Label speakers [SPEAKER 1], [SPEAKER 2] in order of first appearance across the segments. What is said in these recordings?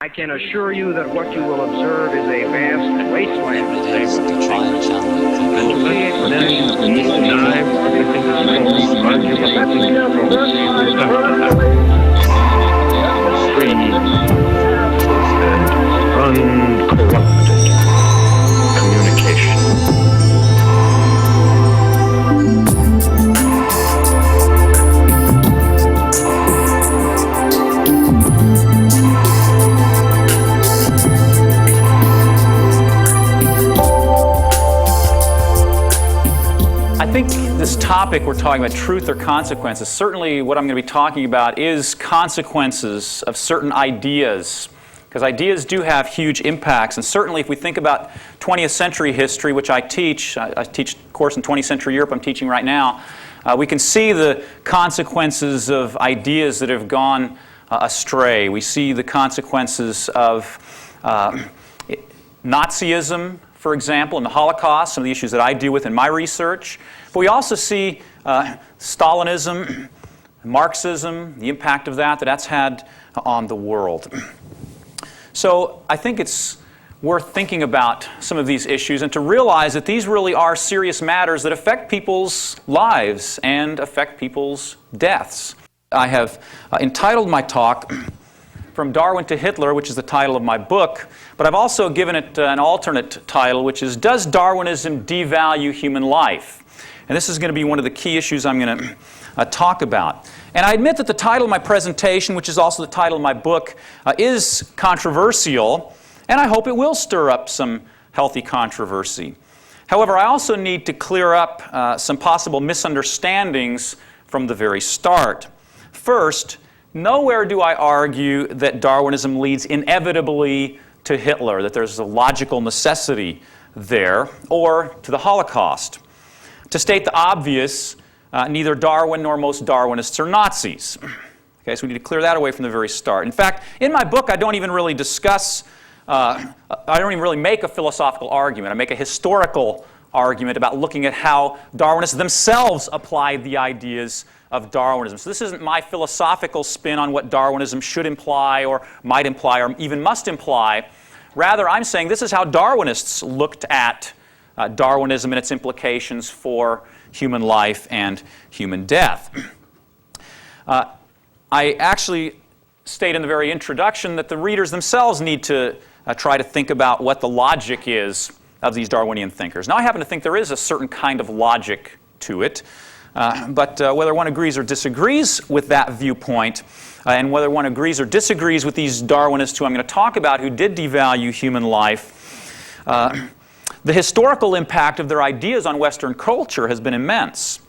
[SPEAKER 1] I can assure you that what you will observe is a vast wasteland. Free and uncorrupted communication.
[SPEAKER 2] I think this topic we're talking about, truth or consequences, certainly what I'm going to be talking about is consequences of certain ideas, because ideas do have huge impacts. And certainly if we think about 20th century history, which I teach a course in 20th century Europe I'm teaching right now, we can see the consequences of ideas that have gone astray. We see the consequences of Nazism, for example, and the Holocaust, some of the issues that I deal with in my research. But we also see Stalinism, Marxism, the impact of that's had on the world. So I think it's worth thinking about some of these issues and to realize that these really are serious matters that affect people's lives and affect people's deaths. I have entitled my talk From Darwin to Hitler, which is the title of my book, but I've also given it an alternate title, which is Does Darwinism Devalue Human Life? And this is going to be one of the key issues I'm going to talk about. And I admit that the title of my presentation, which is also the title of my book, is controversial, and I hope it will stir up some healthy controversy. However, I also need to clear up some possible misunderstandings from the very start. First, nowhere do I argue that Darwinism leads inevitably to Hitler, that there's a logical necessity there, or to the Holocaust. To state the obvious, neither Darwin nor most Darwinists are Nazis. Okay, so we need to clear that away from the very start. In fact, in my book, I don't even really discuss, I don't even really make a philosophical argument. I make a historical argument about looking at how Darwinists themselves applied the ideas of Darwinism. So this isn't my philosophical spin on what Darwinism should imply or might imply or even must imply. Rather, I'm saying this is how Darwinists looked at Darwinism and its implications for human life and human death. I actually state in the very introduction that the readers themselves need to try to think about what the logic is of these Darwinian thinkers. Now, I happen to think there is a certain kind of logic to it, but whether one agrees or disagrees with that viewpoint, and whether one agrees or disagrees with these Darwinists who I'm going to talk about who did devalue human life, the historical impact of their ideas on Western culture has been immense.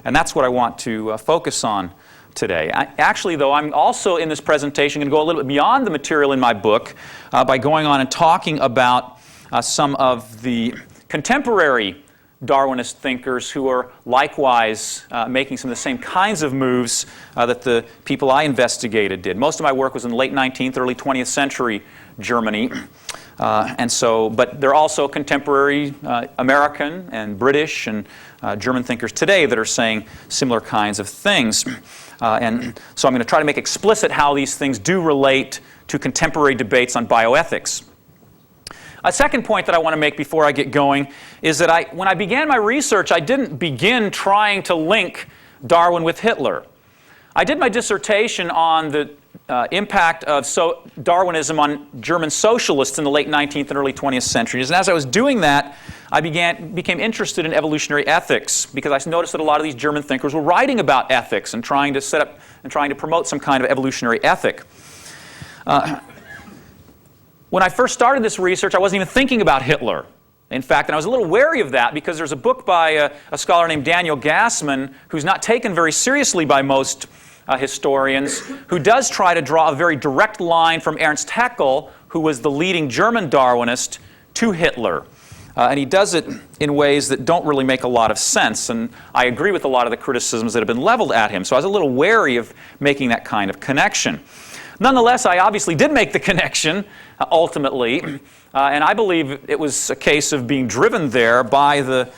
[SPEAKER 2] And that's what I want to focus on today. Actually, though, I'm also in this presentation going to go a little bit beyond the material in my book by going on and talking about some of the contemporary Darwinist thinkers who are likewise making some of the same kinds of moves that the people I investigated did. Most of my work was in the late 19th, early 20th century Germany. But there are also contemporary American and British and German thinkers today that are saying similar kinds of things. And so I'm going to try to make explicit how these things do relate to contemporary debates on bioethics. A second point that I want to make before I get going is that when I began my research, I didn't begin trying to link Darwin with Hitler. I did my dissertation on the impact of Darwinism on German socialists in the late 19th and early 20th centuries. And as I was doing that, I became interested in evolutionary ethics because I noticed that a lot of these German thinkers were writing about ethics and trying to set up and trying to promote some kind of evolutionary ethic. When I first started this research, I wasn't even thinking about Hitler. In fact, and I was a little wary of that because there's a book by a scholar named Daniel Gassman who's not taken very seriously by most historians, who does try to draw a very direct line from Ernst Haeckel, who was the leading German Darwinist, to Hitler. And he does it in ways that don't really make a lot of sense, and I agree with a lot of the criticisms that have been leveled at him. So I was a little wary of making that kind of connection. Nonetheless, I obviously did make the connection, ultimately, and I believe it was a case of being driven there by the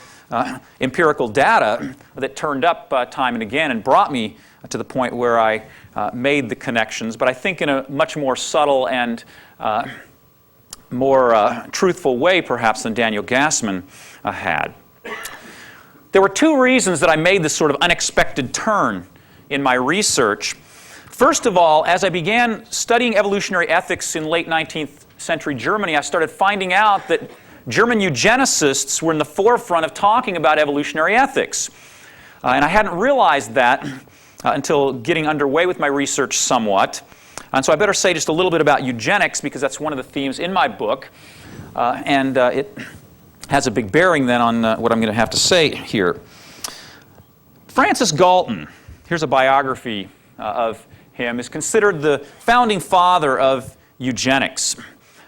[SPEAKER 2] empirical data that turned up time and again and brought me to the point where I made the connections, but I think in a much more subtle and more truthful way, perhaps, than Daniel Gassman had. There were two reasons that I made this sort of unexpected turn in my research. First of all, as I began studying evolutionary ethics in late 19th century Germany, I started finding out that German eugenicists were in the forefront of talking about evolutionary ethics. And I hadn't realized that until getting underway with my research somewhat. And so I better say just a little bit about eugenics, because that's one of the themes in my book. And it has a big bearing then on what I'm going to have to say here. Francis Galton, here's a biography of him, is considered the founding father of eugenics.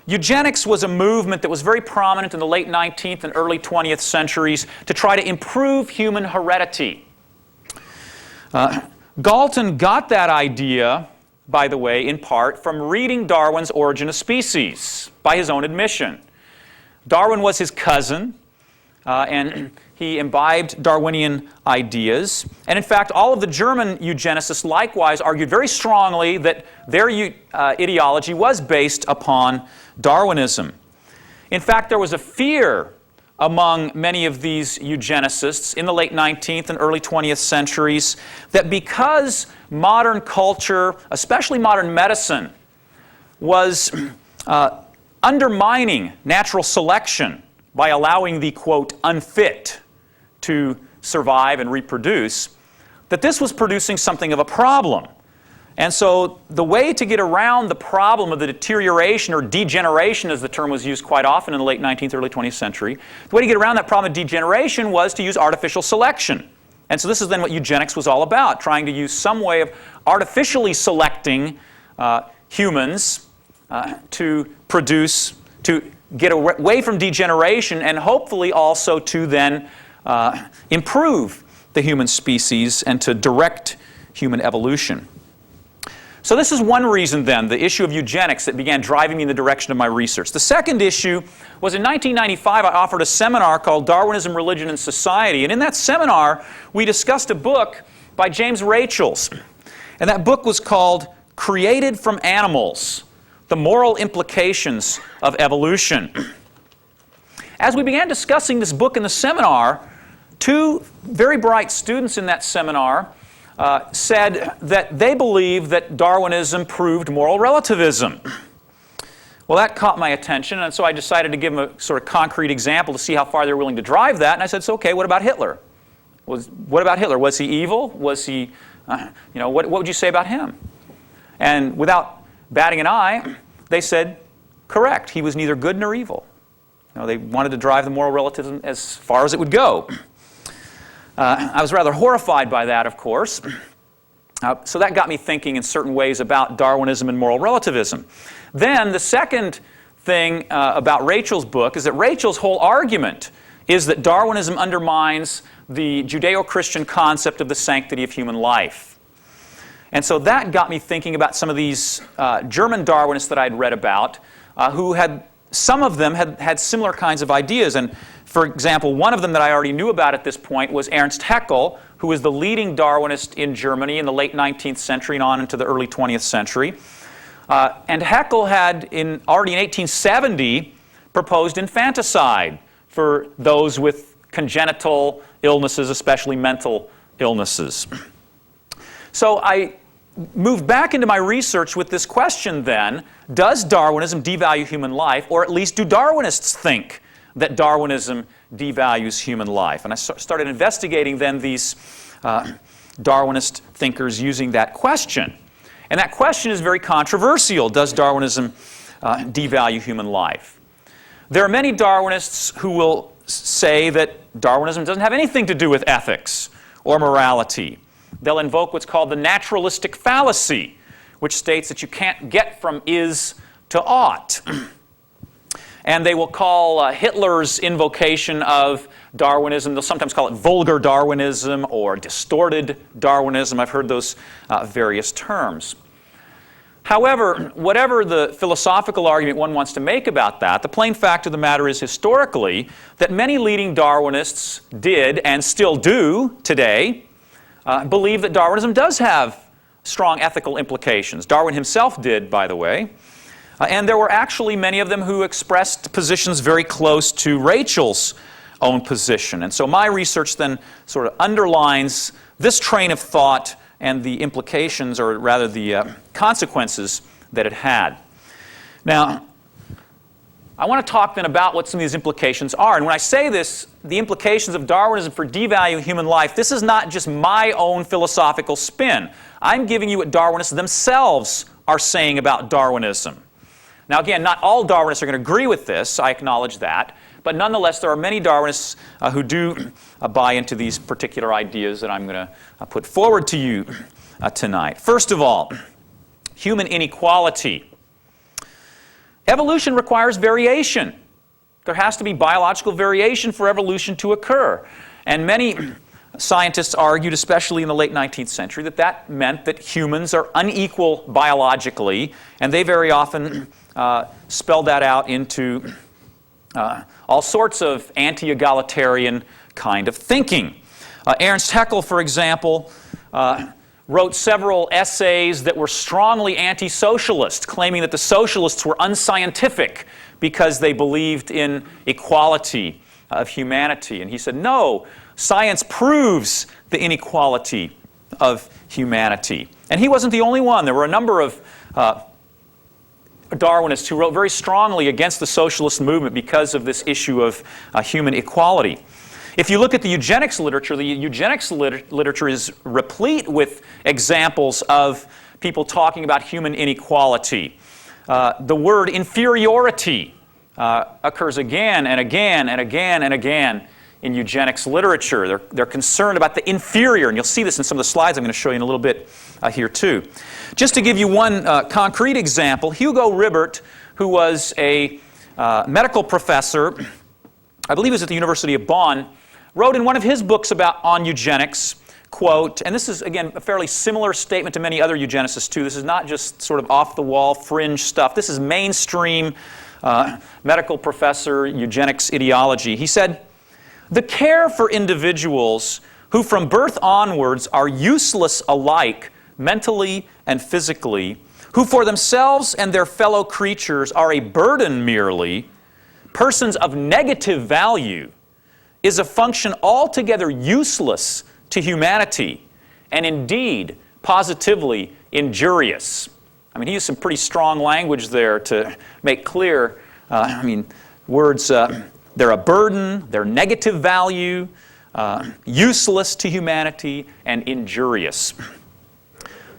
[SPEAKER 2] Eugenics was a movement that was very prominent in the late 19th and early 20th centuries to try to improve human heredity. Galton got that idea, by the way, in part from reading Darwin's Origin of Species, by his own admission. Darwin was his cousin, and he imbibed Darwinian ideas. And in fact, all of the German eugenicists likewise argued very strongly that their ideology was based upon Darwinism. In fact, there was a fear among many of these eugenicists in the late 19th and early 20th centuries that because modern culture, especially modern medicine, was undermining natural selection by allowing the, quote, unfit to survive and reproduce, that this was producing something of a problem. And so the way to get around the problem of the deterioration or degeneration, as the term was used quite often in the late 19th, early 20th century, the way to get around that problem of degeneration was to use artificial selection. And so this is then what eugenics was all about, trying to use some way of artificially selecting humans to produce, to get away from degeneration, and hopefully also to then improve the human species and to direct human evolution. So this is one reason then, the issue of eugenics, that began driving me in the direction of my research. The second issue was in 1995 I offered a seminar called Darwinism, Religion, and Society. And in that seminar we discussed a book by James Rachels. And that book was called Created from Animals: The Moral Implications of Evolution. As we began discussing this book in the seminar, two very bright students in that seminar said that they believed that Darwinism proved moral relativism. Well, that caught my attention, and so I decided to give them a sort of concrete example to see how far they're willing to drive that. And I said, so, okay, what about Hitler? What about Hitler? Was he evil? Was he, what would you say about him? And without batting an eye, they said, correct. He was neither good nor evil. They wanted to drive the moral relativism as far as it would go. I was rather horrified by that, of course. So that got me thinking in certain ways about Darwinism and moral relativism. Then the second thing about Rachel's book is that Rachel's whole argument is that Darwinism undermines the Judeo-Christian concept of the sanctity of human life. And so that got me thinking about some of these German Darwinists that I'd read about, who some of them had similar kinds of ideas. And for example, one of them that I already knew about at this point was Ernst Haeckel, who was the leading Darwinist in Germany in the late 19th century and on into the early 20th century. And Haeckel had, already in 1870, proposed infanticide for those with congenital illnesses, especially mental illnesses. So I moved back into my research with this question then: does Darwinism devalue human life, or at least do Darwinists think that Darwinism devalues human life? And I started investigating then these Darwinist thinkers using that question. And that question is very controversial. Does Darwinism devalue human life? There are many Darwinists who will say that Darwinism doesn't have anything to do with ethics or morality. They'll invoke what's called the naturalistic fallacy, which states that you can't get from is to ought. And they will call Hitler's invocation of Darwinism, they'll sometimes call it vulgar Darwinism or distorted Darwinism. I've heard those various terms. However, whatever the philosophical argument one wants to make about that, the plain fact of the matter is historically that many leading Darwinists did and still do today believed that Darwinism does have strong ethical implications. Darwin himself did, by the way. And there were actually many of them who expressed positions very close to Rachel's own position. And so my research then sort of underlines this train of thought and the implications, or rather the consequences that it had. Now, I want to talk then about what some of these implications are. And when I say this, the implications of Darwinism for devaluing human life, this is not just my own philosophical spin. I'm giving you what Darwinists themselves are saying about Darwinism. Now again, not all Darwinists are going to agree with this, I acknowledge that, but nonetheless there are many Darwinists who do buy into these particular ideas that I'm going to put forward to you tonight. First of all, human inequality. Evolution requires variation. There has to be biological variation for evolution to occur. And many scientists argued, especially in the late 19th century, that that meant that humans are unequal biologically, and they very often spelled that out into all sorts of anti-egalitarian kind of thinking. Ernst Haeckel, for example, wrote several essays that were strongly anti-socialist, claiming that the socialists were unscientific because they believed in equality of humanity. And he said, no, science proves the inequality of humanity. And he wasn't the only one. There were a number of Darwinists who wrote very strongly against the socialist movement because of this issue of human equality. If you look at the eugenics literature, the eugenics literature is replete with examples of people talking about human inequality. The word inferiority occurs again and again and again and again in eugenics literature. They're concerned about the inferior, and you'll see this in some of the slides I'm going to show you in a little bit here too. Just to give you one concrete example, Hugo Ribert, who was a medical professor, I believe he was at the University of Bonn, wrote in one of his books on eugenics, quote, and this is, again, a fairly similar statement to many other eugenicists too. This is not just sort of off-the-wall, fringe stuff. This is mainstream medical professor eugenics ideology. He said, "The care for individuals who from birth onwards are useless alike mentally and physically, who for themselves and their fellow creatures are a burden merely, persons of negative value, is a function altogether useless to humanity, and indeed positively injurious." I mean, he used some pretty strong language there to make clear, words, they're a burden, they're negative value, useless to humanity, and injurious.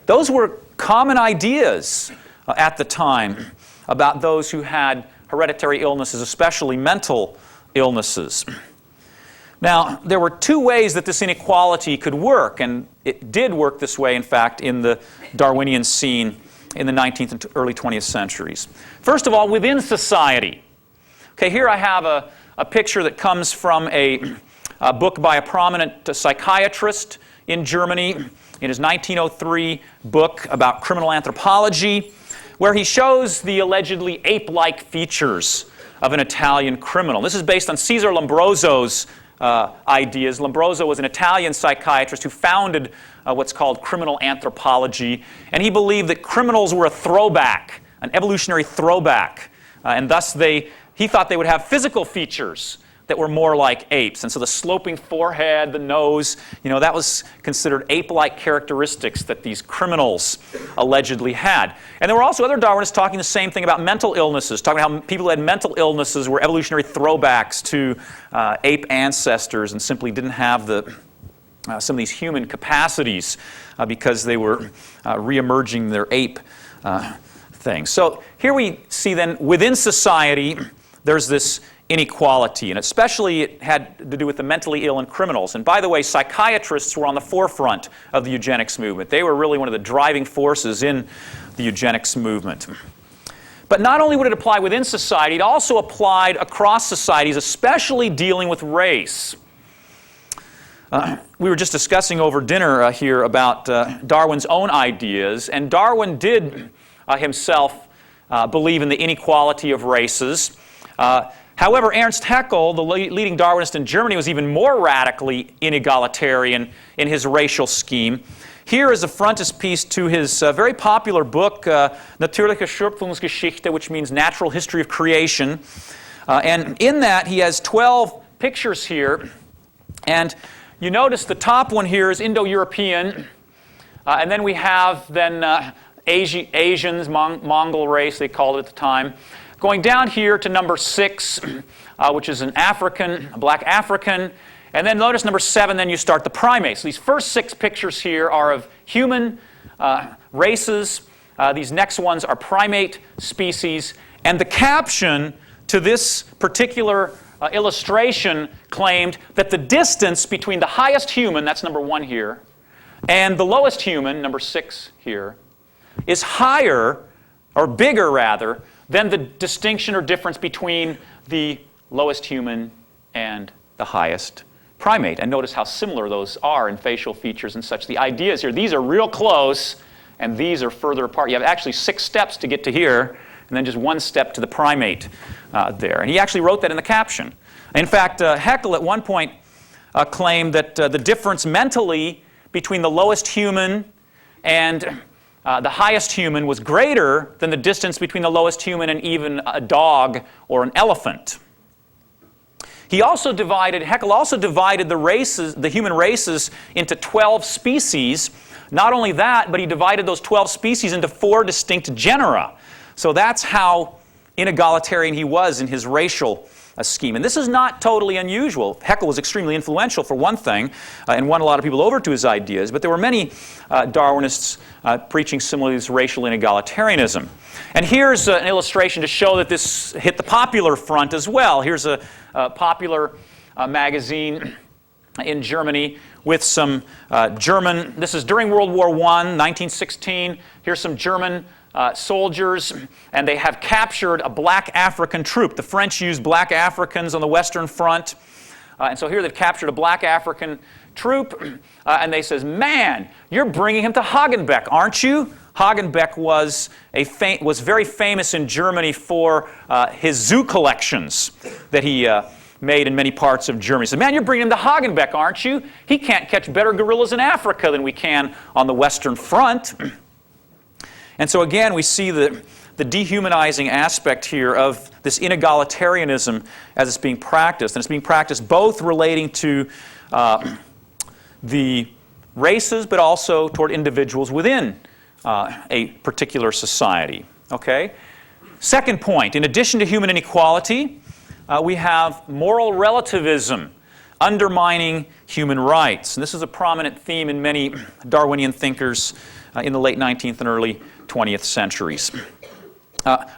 [SPEAKER 2] Those were common ideas at the time about those who had hereditary illnesses, especially mental illnesses. Now, there were two ways that this inequality could work, and it did work this way, in fact, in the Darwinian scene in the 19th and early 20th centuries. First of all, within society. Okay, here I have a picture that comes from a book by a prominent psychiatrist in Germany in his 1903 book about criminal anthropology, where he shows the allegedly ape-like features of an Italian criminal. This is based on Cesare Lombroso's ideas. Lombroso was an Italian psychiatrist who founded what's called criminal anthropology, and he believed that criminals were a throwback, an evolutionary throwback, and thus he thought they would have physical features that were more like apes. And so the sloping forehead, the nose, that was considered ape-like characteristics that these criminals allegedly had. And there were also other Darwinists talking the same thing about mental illnesses, talking about how people who had mental illnesses were evolutionary throwbacks to ape ancestors and simply didn't have some of these human capacities because they were re-emerging their ape things. So here we see then within society there's this inequality, and especially it had to do with the mentally ill and criminals. And by the way, psychiatrists were on the forefront of the eugenics movement. They were really one of the driving forces in the eugenics movement. But not only would it apply within society, it also applied across societies, especially dealing with race. We were just discussing over dinner here about Darwin's own ideas, and Darwin did himself believe in the inequality of races. However, Ernst Haeckel, the leading Darwinist in Germany, was even more radically inegalitarian in his racial scheme. Here is a frontispiece to his very popular book, Natürliche Schöpfungsgeschichte, which means Natural History of Creation. And in that, he has 12 pictures here. And you notice the top one here is Indo-European. And then we have Asians, Mongol race, they called it at the time. Going down here to number 6, which is an African, a black African. And then notice number 7, then you start the primates. These first 6 pictures here are of human races. These next ones are primate species. And the caption to this particular illustration claimed that the distance between the highest human, that's number 1 here, and the lowest human, number 6 here, is higher, or bigger rather, than the distinction or difference between the lowest human and the highest primate. And notice how similar those are in facial features and such. The idea is here, these are real close, and these are further apart. You have actually 6 steps to get to here, and then just 1 step to the primate there. And he actually wrote that in the caption. In fact, Haeckel at one point claimed that the difference mentally between the lowest human and the highest human was greater than the distance between the lowest human and even a dog or an elephant. Haeckel also divided the human races into 12 species. Not only that, but he divided those 12 species into 4 distinct genera. So that's how inegalitarian he was in his racial scheme. And this is not totally unusual. Haeckel was extremely influential, for one thing, and won a lot of people over to his ideas, but there were many Darwinists preaching similarly this racial inegalitarianism. And here's an illustration to show that this hit the popular front as well. Here's a popular magazine in Germany with some German, this is during World War I, 1916. Here's some German soldiers, and they have captured a black African troop. The French used black Africans on the Western Front. And so here they've captured a black African troop, and they says, "Man, you're bringing him to Hagenbeck, aren't you?" Hagenbeck was very famous in Germany for his zoo collections that he made in many parts of Germany. He said, "Man, you're bringing him to Hagenbeck, aren't you? He can't catch better gorillas in Africa than we can on the Western Front." And so again, we see the dehumanizing aspect here of this inegalitarianism as it's being practiced. And it's being practiced both relating to the races, but also toward individuals within a particular society. Okay? Second point, in addition to human inequality, we have moral relativism undermining human rights. And this is a prominent theme in many Darwinian thinkers in the late 19th and early 20th centuries.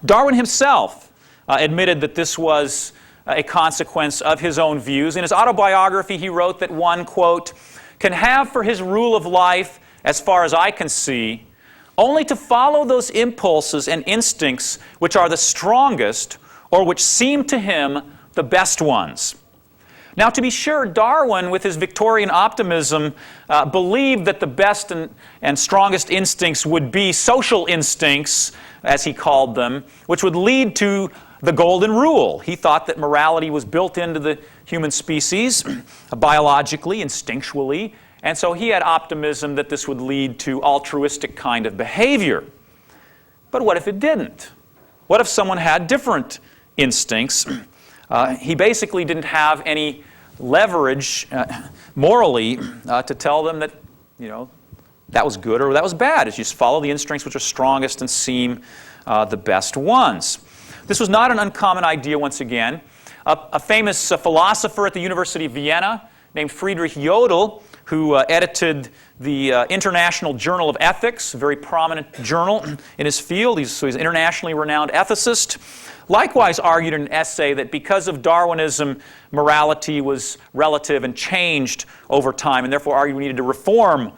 [SPEAKER 2] Darwin himself admitted that this was a consequence of his own views. In his autobiography, he wrote that one, quote, "can have for his rule of life, as far as I can see, only to follow those impulses and instincts which are the strongest or which seem to him the best ones." Now, to be sure, Darwin, with his Victorian optimism, believed that the best and strongest instincts would be social instincts, as he called them, which would lead to the golden rule. He thought that morality was built into the human species, biologically, instinctually, and so he had optimism that this would lead to altruistic kind of behavior. But what if it didn't? What if someone had different instincts? He basically didn't have any leverage morally to tell them that, that was good or that was bad. It's just follow the instincts which are strongest and seem the best ones. This was not an uncommon idea once again. A famous philosopher at the University of Vienna named Friedrich Jodl, who edited the International Journal of Ethics, a very prominent journal in his field. So he's an internationally renowned ethicist. Likewise argued in an essay that because of Darwinism, morality was relative and changed over time, and therefore argued we needed to reform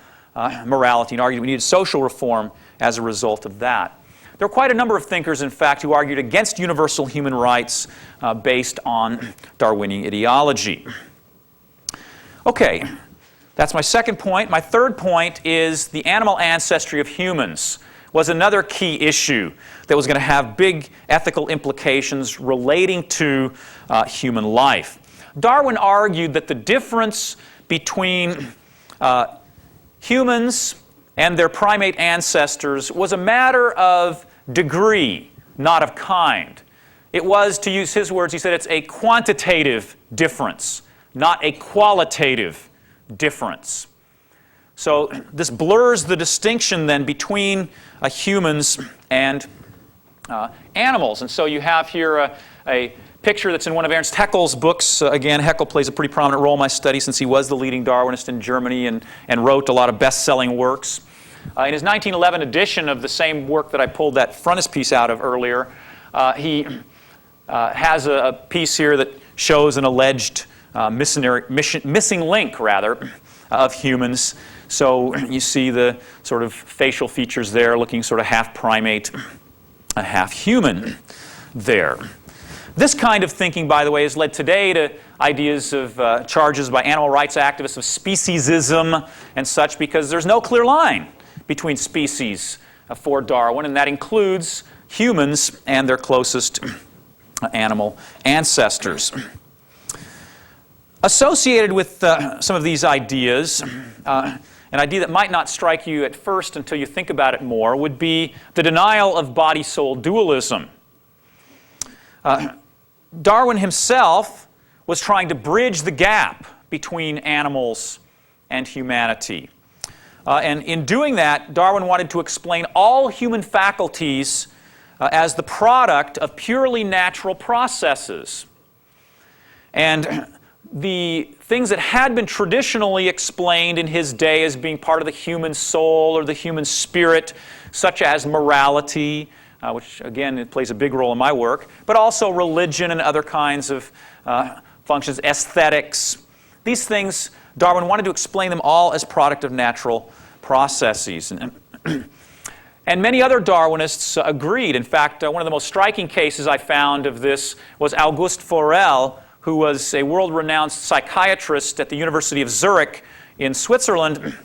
[SPEAKER 2] morality, and argued we needed social reform as a result of that. There were quite a number of thinkers, in fact, who argued against universal human rights based on Darwinian ideology. Okay, that's my second point. My third point is the animal ancestry of humans. was another key issue that was going to have big ethical implications relating to human life. Darwin argued that the difference between humans and their primate ancestors was a matter of degree, not of kind. It was, to use his words, he said it's a quantitative difference, not a qualitative difference. So this blurs the distinction then between humans and animals. And so you have here a picture that's in one of Ernst Haeckel's books. Again, Haeckel plays a pretty prominent role in my study since he was the leading Darwinist in Germany and wrote a lot of best-selling works. In his 1911 edition of the same work that I pulled that frontispiece out of earlier, he has a piece here that shows an alleged missing link, of humans. So you see the sort of facial features there looking sort of half primate, half human there. This kind of thinking, by the way, has led today to ideas of charges by animal rights activists of speciesism and such, because there's no clear line between species for Darwin, and that includes humans and their closest animal ancestors. Associated with some of these ideas, an idea that might not strike you at first until you think about it more, would be the denial of body-soul dualism. Darwin himself was trying to bridge the gap between animals and humanity. And in doing that, Darwin wanted to explain all human faculties as the product of purely natural processes. And the things that had been traditionally explained in his day as being part of the human soul or the human spirit, such as morality, which again it plays a big role in my work, but also religion and other kinds of functions, aesthetics. These things, Darwin wanted to explain them all as product of natural processes. And many other Darwinists agreed. In fact, one of the most striking cases I found of this was Auguste Forel, who was a world-renowned psychiatrist at the University of Zurich in Switzerland,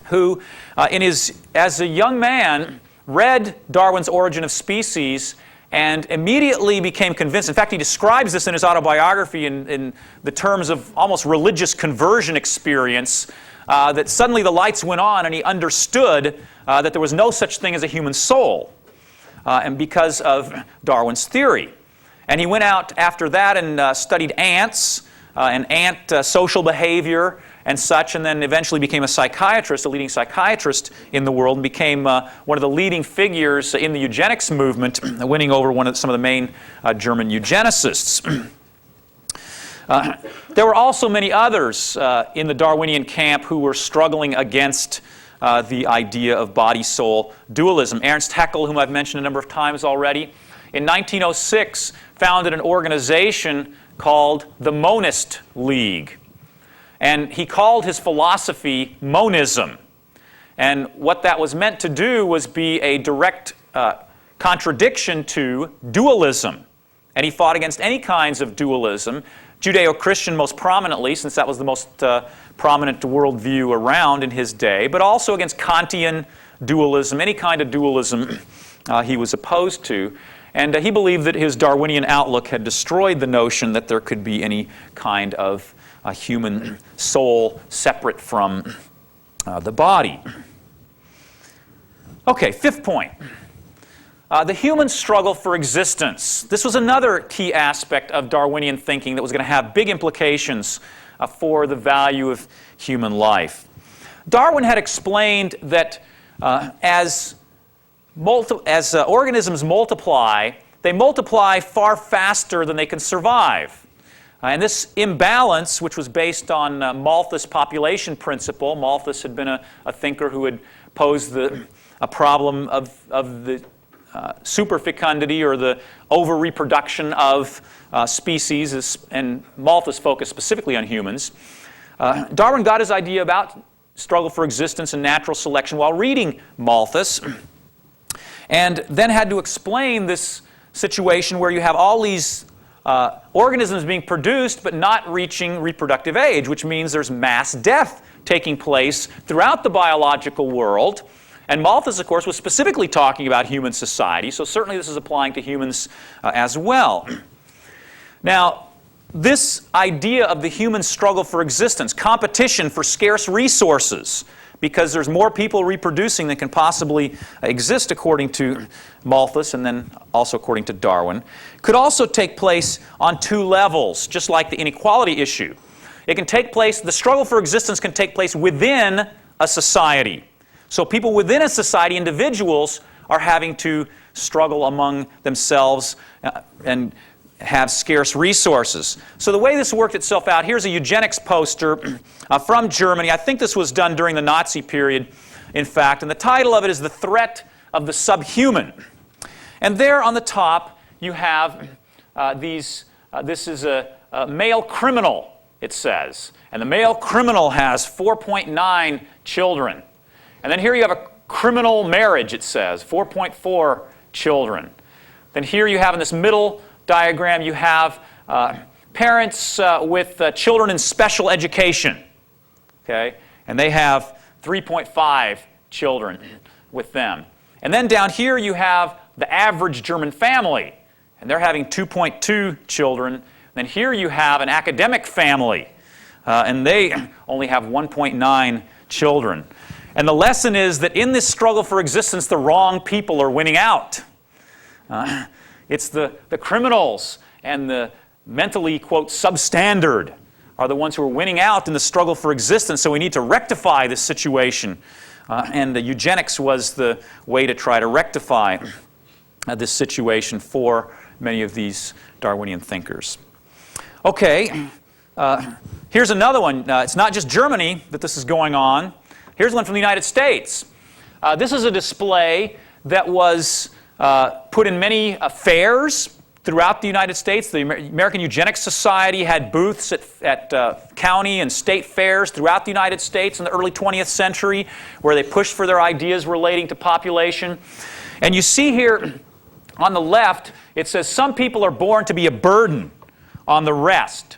[SPEAKER 2] who, as a young man, read Darwin's Origin of Species and immediately became convinced. In fact, he describes this in his autobiography in the terms of almost religious conversion experience, that suddenly the lights went on and he understood that there was no such thing as a human soul, and because of Darwin's theory. And he went out after that and studied ants and ant social behavior and such, and then eventually became a psychiatrist, a leading psychiatrist in the world, and became one of the leading figures in the eugenics movement, winning over some of the main German eugenicists. There were also many others in the Darwinian camp who were struggling against the idea of body-soul dualism. Ernst Haeckel, whom I've mentioned a number of times already, in 1906 founded an organization called the Monist League. And he called his philosophy monism. And what that was meant to do was be a direct contradiction to dualism. And he fought against any kinds of dualism, Judeo-Christian most prominently, since that was the most prominent worldview around in his day, but also against Kantian dualism, any kind of dualism he was opposed to. And he believed that his Darwinian outlook had destroyed the notion that there could be any kind of human soul separate from the body. Okay, fifth point. The human struggle for existence. This was another key aspect of Darwinian thinking that was going to have big implications for the value of human life. Darwin had explained that as organisms multiply, they multiply far faster than they can survive. And this imbalance, which was based on Malthus' population principle, Malthus had been a thinker who had posed a problem of the superfecundity or the over-reproduction of species, and Malthus focused specifically on humans. Darwin got his idea about struggle for existence and natural selection while reading Malthus, and then had to explain this situation where you have all these organisms being produced but not reaching reproductive age, which means there's mass death taking place throughout the biological world. And Malthus, of course, was specifically talking about human society, so certainly this is applying to humans as well. Now, this idea of the human struggle for existence, competition for scarce resources, because there's more people reproducing than can possibly exist according to Malthus and then also according to Darwin, could also take place on two levels, just like the inequality issue. It can take place, the struggle for existence can take place within a society. So people within a society, individuals, are having to struggle among themselves and have scarce resources. So the way this worked itself out, here's a eugenics poster from Germany. I think this was done during the Nazi period, in fact, and the title of it is The Threat of the Subhuman. And there on the top you have this is a male criminal, it says. And the male criminal has 4.9 children. And then here you have a criminal marriage, it says, 4.4 children. Then here you have in this middle diagram, you have parents with children in special education. Okay? And they have 3.5 children with them. And then down here you have the average German family. And they're having 2.2 children. And then here you have an academic family. And they only have 1.9 children. And the lesson is that in this struggle for existence, the wrong people are winning out. It's the criminals and the mentally, quote, substandard are the ones who are winning out in the struggle for existence. So we need to rectify this situation. And the eugenics was the way to try to rectify this situation for many of these Darwinian thinkers. Okay, here's another one. It's not just Germany that this is going on. Here's one from the United States. This is a display that was put in many fairs throughout the United States. The American Eugenics Society had booths at county and state fairs throughout the United States in the early 20th century where they pushed for their ideas relating to population. And you see here on the left, it says some people are born to be a burden on the rest.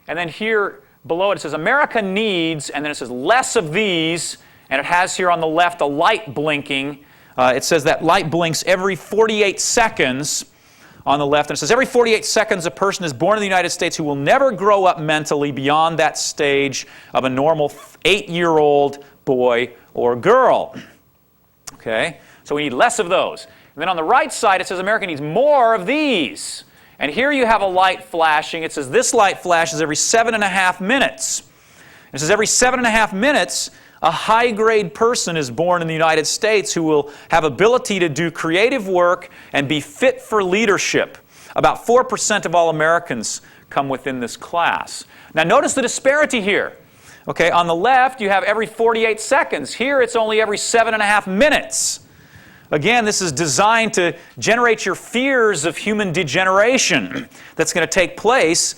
[SPEAKER 2] And then here below it says America needs, and then it says less of these, and it has here on the left a light blinking. It says that light blinks every 48 seconds on the left. And it says every 48 seconds a person is born in the United States who will never grow up mentally beyond that stage of a normal 8-year-old boy or girl. Okay? So we need less of those. And then on the right side it says America needs more of these. And here you have a light flashing. It says this light flashes every 7.5 minutes. It says every 7.5 minutes a high-grade person is born in the United States who will have ability to do creative work and be fit for leadership. About 4% of all Americans come within this class. Now notice the disparity here. Okay, on the left you have every 48 seconds. Here it's only every 7.5 minutes. Again, this is designed to generate your fears of human degeneration that's going to take place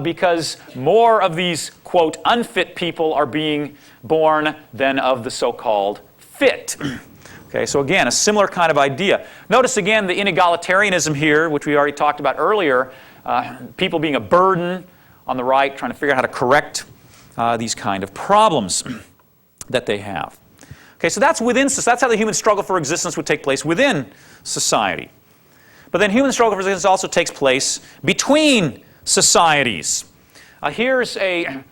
[SPEAKER 2] because more of these, quote, unfit people are being born than of the so-called fit. Okay, so again, a similar kind of idea. Notice again the inegalitarianism here, which we already talked about earlier, people being a burden on the right, trying to figure out how to correct these kind of problems that they have. Okay, so that's how the human struggle for existence would take place within society. But then human struggle for existence also takes place between societies. Here's a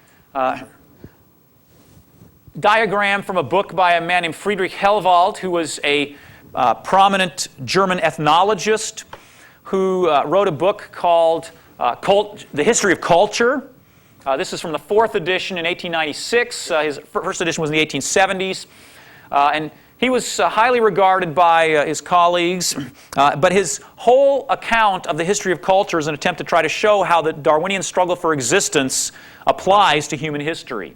[SPEAKER 2] diagram from a book by a man named Friedrich Helwald, who was a prominent German ethnologist who wrote a book called The History of Culture. This is from the 4th edition in 1896. His first edition was in the 1870s. And he was highly regarded by his colleagues, but his whole account of the history of culture is an attempt to try to show how the Darwinian struggle for existence applies to human history.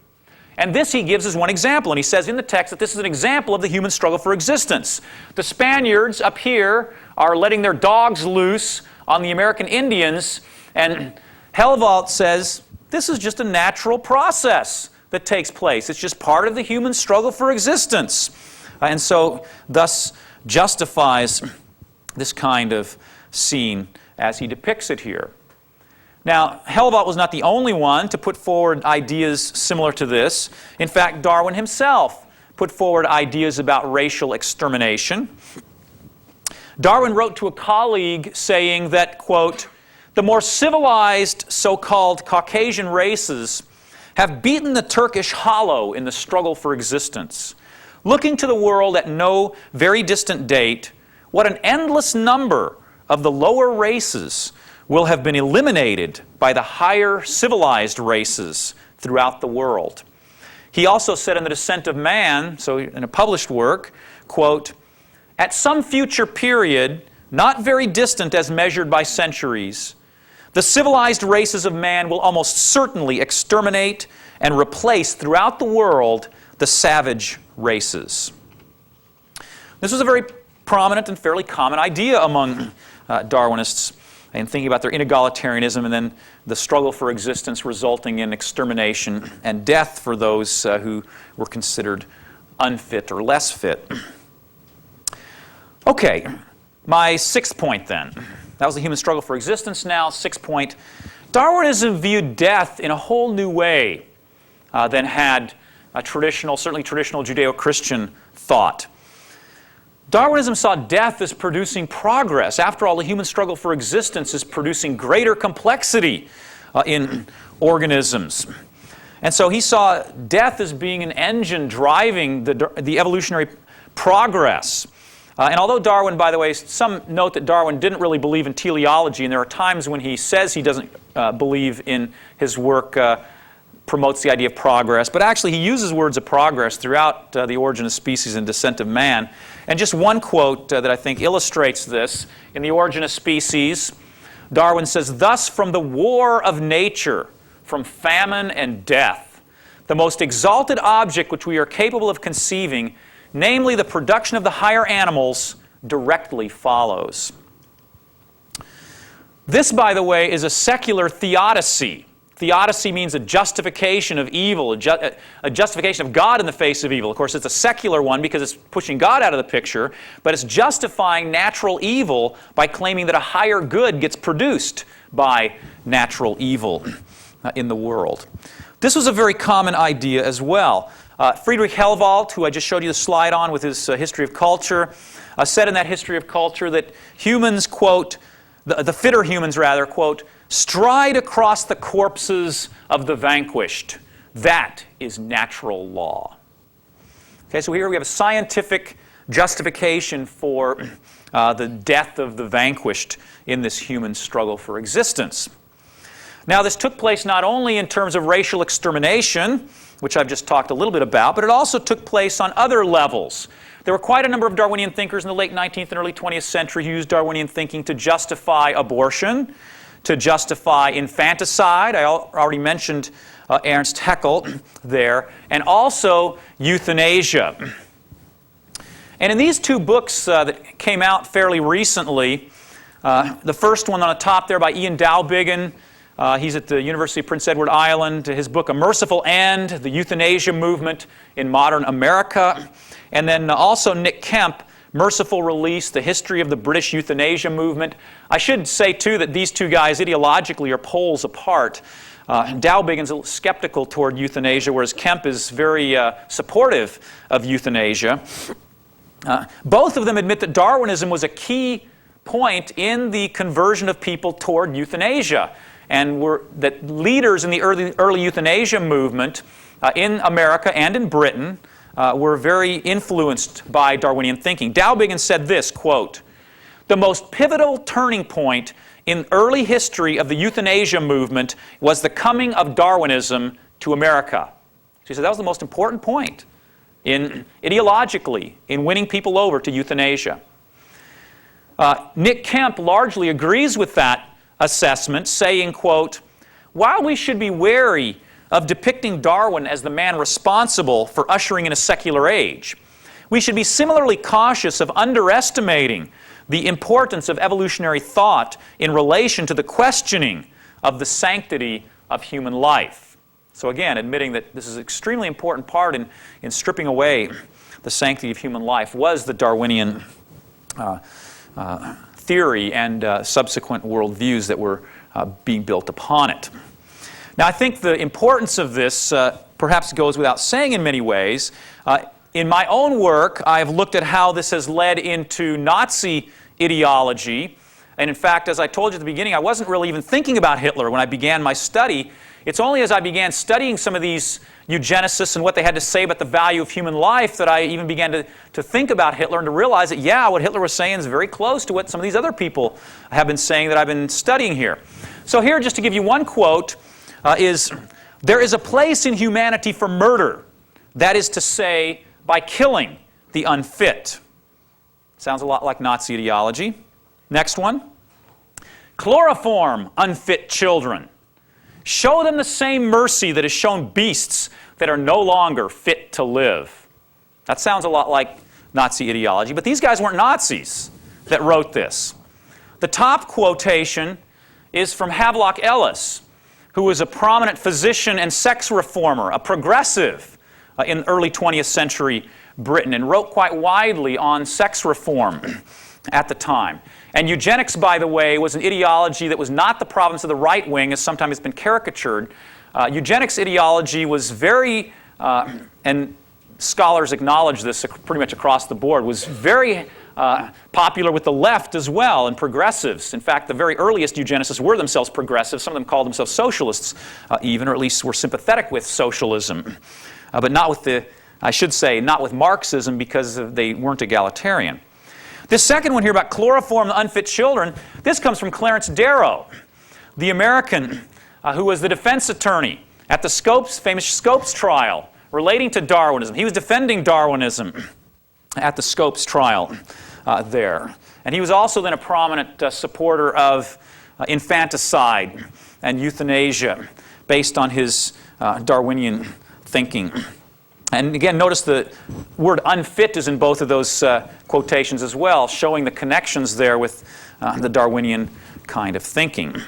[SPEAKER 2] And this he gives as one example, and he says in the text that this is an example of the human struggle for existence. The Spaniards up here are letting their dogs loose on the American Indians, and Helwald says this is just a natural process that takes place. It's just part of the human struggle for existence. And so, thus justifies this kind of scene as he depicts it here. Now, Helwald was not the only one to put forward ideas similar to this. In fact, Darwin himself put forward ideas about racial extermination. Darwin wrote to a colleague saying that, quote, "The more civilized so-called Caucasian races have beaten the Turkish hollow in the struggle for existence. Looking to the world at no very distant date, what an endless number of the lower races will have been eliminated by the higher civilized races throughout the world." He also said in The Descent of Man, so in a published work, quote, "At some future period, not very distant as measured by centuries, the civilized races of man will almost certainly exterminate and replace throughout the world the savage races." This was a very prominent and fairly common idea among Darwinists in thinking about their inegalitarianism and then the struggle for existence resulting in extermination and death for those who were considered unfit or less fit. Okay, my sixth point then. That was the human struggle for existence. Now, sixth point. Darwinism viewed death in a whole new way than had certainly traditional Judeo-Christian thought. Darwinism saw death as producing progress. After all, the human struggle for existence is producing greater complexity in organisms. And so he saw death as being an engine driving the evolutionary progress. And although Darwin, by the way, some note that Darwin didn't really believe in teleology, and there are times when he says he doesn't believe in his work promotes the idea of progress, but actually he uses words of progress throughout The Origin of Species and Descent of Man. And just one quote that I think illustrates this. In The Origin of Species, Darwin says, "Thus from the war of nature, from famine and death, the most exalted object which we are capable of conceiving, namely the production of the higher animals, directly follows." This, by the way, is a secular theodicy. Theodicy means a justification of evil, a justification of God in the face of evil. Of course, it's a secular one because it's pushing God out of the picture, but it's justifying natural evil by claiming that a higher good gets produced by natural evil in the world. This was a very common idea as well. Friedrich Helwald, who I just showed you the slide on with his History of Culture, said in that History of Culture that humans, quote, the fitter humans rather, quote, "stride across the corpses of the vanquished. That is natural law." Okay, so here we have a scientific justification for the death of the vanquished in this human struggle for existence. Now, this took place not only in terms of racial extermination, which I've just talked a little bit about, but it also took place on other levels. There were quite a number of Darwinian thinkers in the late 19th and early 20th century who used Darwinian thinking to justify abortion, to justify infanticide. I already mentioned Ernst Haeckel there, and also euthanasia. And in these two books that came out fairly recently, the first one on the top there by Ian Dalbiggin, he's at the University of Prince Edward Island, his book A Merciful End, the Euthanasia Movement in Modern America, and then also Nick Kemp, Merciful Release, The History of the British Euthanasia Movement. I should say, too, that these two guys ideologically are poles apart. Dalbiggin's a little skeptical toward euthanasia, whereas Kemp is very supportive of euthanasia. Both of them admit that Darwinism was a key point in the conversion of people toward euthanasia, and that leaders in the early euthanasia movement in America and in Britain were very influenced by Darwinian thinking. Dalbiggin said this, quote, "The most pivotal turning point in early history of the euthanasia movement was the coming of Darwinism to America." So he said that was the most important point ideologically in winning people over to euthanasia. Nick Kemp largely agrees with that assessment, saying, quote, "While we should be wary of depicting Darwin as the man responsible for ushering in a secular age, we should be similarly cautious of underestimating the importance of evolutionary thought in relation to the questioning of the sanctity of human life." So again, admitting that this is an extremely important part in stripping away the sanctity of human life was the Darwinian theory and subsequent worldviews that were being built upon it. Now, I think the importance of this perhaps goes without saying in many ways. in my own work, I've looked at how this has led into Nazi ideology. And in fact, as I told you at the beginning, I wasn't really even thinking about Hitler when I began my study. It's only as I began studying some of these eugenicists and what they had to say about the value of human life that I even began to think about Hitler and to realize that, yeah, what Hitler was saying is very close to what some of these other people have been saying that I've been studying here. So here, just to give you one quote, is, "There is a place in humanity for murder, that is to say, by killing the unfit." Sounds a lot like Nazi ideology. Next one. "Chloroform unfit children. Show them the same mercy that is shown beasts that are no longer fit to live." That sounds a lot like Nazi ideology, but these guys weren't Nazis that wrote this. The top quotation is from Havelock Ellis, who was a prominent physician and sex reformer, a progressive in early 20th century Britain, and wrote quite widely on sex reform at the time. And eugenics, by the way, was an ideology that was not the province of the right wing, as sometimes it's been caricatured. Eugenics ideology was very, and scholars acknowledge this pretty much across the board, was very popular with the left as well, and progressives. In fact, the very earliest eugenicists were themselves progressives. Some of them called themselves socialists even, or at least were sympathetic with socialism. But not with the, I should say, not with Marxism, because they weren't egalitarian. This second one here about chloroform the unfit children, this comes from Clarence Darrow, the American who was the defense attorney at the famous Scopes trial relating to Darwinism. He was defending Darwinism at the Scopes trial there. And he was also then a prominent supporter of infanticide and euthanasia based on his Darwinian thinking. And again, notice the word unfit is in both of those quotations as well, showing the connections there with the Darwinian kind of thinking.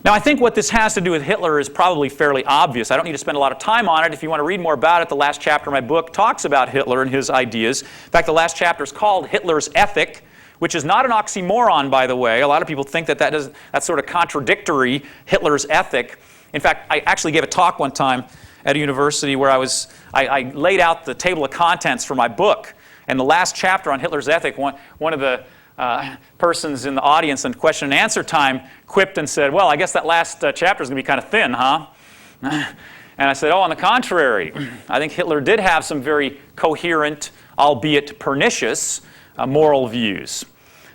[SPEAKER 2] Now, I think what this has to do with Hitler is probably fairly obvious. I don't need to spend a lot of time on it. If you want to read more about it, the last chapter of my book talks about Hitler and his ideas. In fact, the last chapter is called Hitler's Ethic, which is not an oxymoron, by the way. A lot of people think that that's sort of contradictory, Hitler's ethic. In fact, I actually gave a talk one time at a university where I laid out the table of contents for my book. And the last chapter on Hitler's ethic, one of the persons in the audience in question and answer time quipped and said, "Well, I guess that last chapter is going to be kind of thin, huh?" And I said, "Oh, on the contrary, I think Hitler did have some very coherent, albeit pernicious, moral views."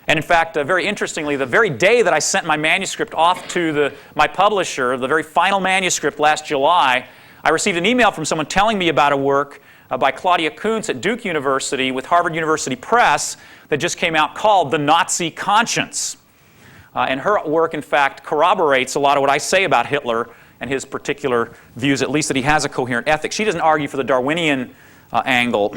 [SPEAKER 2] And in fact, very interestingly, the very day that I sent my manuscript off to my publisher, the very final manuscript last July, I received an email from someone telling me about a work by Claudia Kuntz at Duke University with Harvard University Press that just came out called The Nazi Conscience. And her work, in fact, corroborates a lot of what I say about Hitler and his particular views, at least that he has a coherent ethic. She doesn't argue for the Darwinian angle.